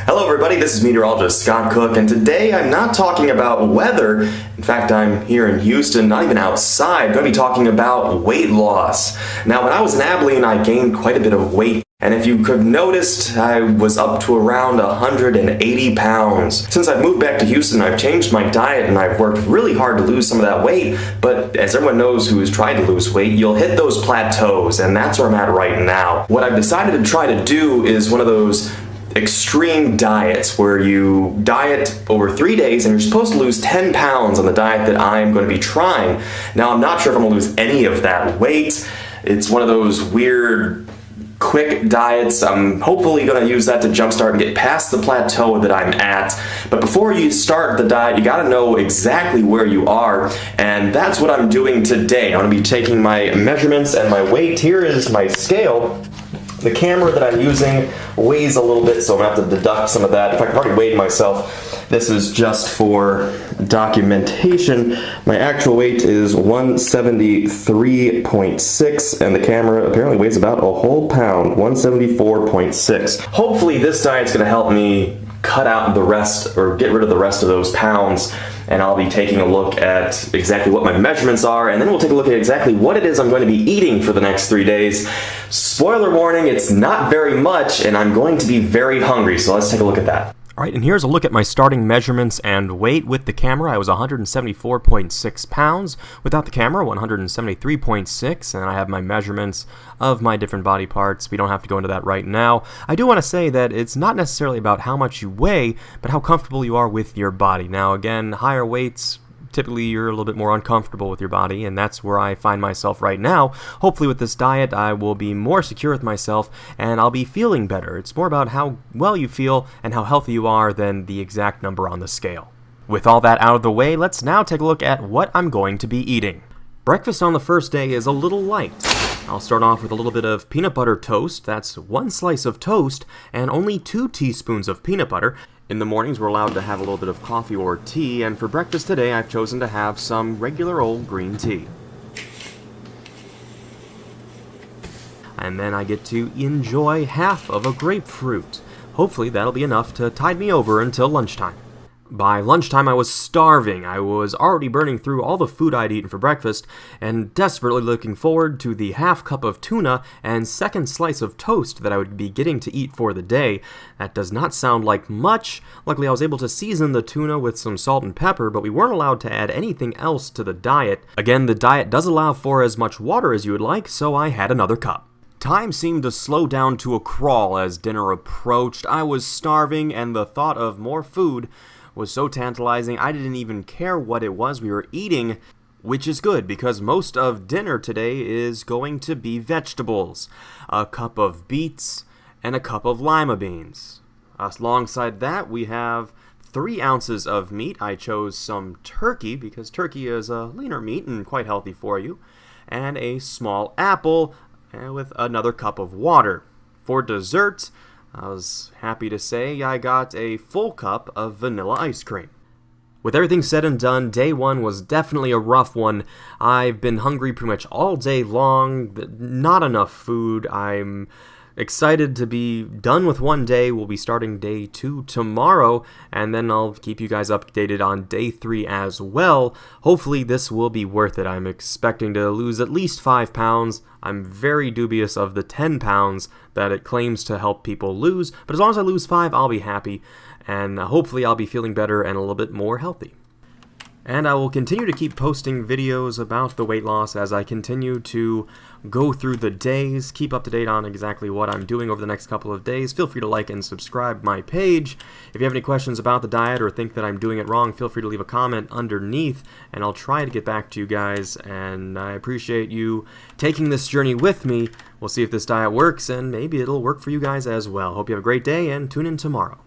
Hello everybody, this is Meteorologist Scott Cook, and today I'm not talking about weather. In fact, I'm here in Houston, not even outside. I'm going to be talking about weight loss. Now, when I was in Abilene, I gained quite a bit of weight. And if you could have noticed, I was up to around 180 pounds. Since I've moved back to Houston, I've changed my diet and I've worked really hard to lose some of that weight. But as everyone knows who has tried to lose weight, you'll hit those plateaus, and that's where I'm at right now. What I've decided to try to do is one of those extreme diets where you diet over 3 days and you're supposed to lose 10 pounds on the diet that I'm going to be trying. Now, I'm not sure if I'm going to lose any of that weight. It's one of those weird quick diets. I'm hopefully going to use that to jumpstart and get past the plateau that I'm at. But before you start the diet, you got to know exactly where you are, and that's what I'm doing today. I'm going to be taking my measurements and my weight. Here is my scale. The camera that I'm using weighs a little bit, so I'm going to have to deduct some of that. In fact, I've already weighed myself. This is just for documentation. My actual weight is 173.6, and the camera apparently weighs about a whole pound, 174.6. Hopefully this diet's going to help me cut out the rest, or get rid of the rest of those pounds, and I'll be taking a look at exactly what my measurements are, and then we'll take a look at exactly what it is I'm going to be eating for the next 3 days. Spoiler warning, it's not very much, and I'm going to be very hungry, so let's take a look at that. Alright, and here's a look at my starting measurements and weight. With the camera, I was 174.6 pounds. Without the camera, 173.6, and I have my measurements of my different body parts. We don't have to go into that right now. I do want to say that it's not necessarily about how much you weigh, but how comfortable you are with your body. Now, again, higher weights, typically you're a little bit more uncomfortable with your body, and that's where I find myself right now. Hopefully with this diet I will be more secure with myself and I'll be feeling better. It's more about how well you feel and how healthy you are than the exact number on the scale. With all that out of the way, let's now take a look at what I'm going to be eating. Breakfast on the first day is a little light. I'll start off with a little bit of peanut butter toast. That's 1 slice of toast and only 2 teaspoons of peanut butter. In the mornings, we're allowed to have a little bit of coffee or tea, and for breakfast today, I've chosen to have some regular old green tea. And then I get to enjoy half of a grapefruit. Hopefully that'll be enough to tide me over until lunchtime. By lunchtime, I was starving. I was already burning through all the food I'd eaten for breakfast and desperately looking forward to the half cup of tuna and second slice of toast that I would be getting to eat for the day. That does not sound like much. Luckily, I was able to season the tuna with some salt and pepper, but we weren't allowed to add anything else to the diet. Again, the diet does allow for as much water as you would like, so I had another cup. Time seemed to slow down to a crawl as dinner approached. I was starving, and the thought of more food was so tantalizing I didn't even care what it was we were eating, which is good because most of dinner today is going to be vegetables. A cup of beets and a cup of lima beans. Alongside that, we have 3 ounces of meat. I chose some turkey because turkey is a leaner meat and quite healthy for you. And a small apple with another cup of water. For dessert, I was happy to say I got a full cup of vanilla ice cream. With everything said and done, day 1 was definitely a rough one. I've been hungry pretty much all day long, not enough food. I'm excited to be done with one day. We'll be starting day 2 tomorrow, and then I'll keep you guys updated on day 3 as well. Hopefully this will be worth it. I'm expecting to lose at least 5 pounds. I'm very dubious of the 10 pounds that it claims to help people lose, but as long as I lose 5, I'll be happy, and hopefully I'll be feeling better and a little bit more healthy. And I will continue to keep posting videos about the weight loss as I continue to go through the days, keep up to date on exactly what I'm doing over the next couple of days. Feel free to like and subscribe my page. If you have any questions about the diet or think that I'm doing it wrong, feel free to leave a comment underneath, and I'll try to get back to you guys, and I appreciate you taking this journey with me. We'll see if this diet works, and maybe it'll work for you guys as well. Hope you have a great day, and tune in tomorrow.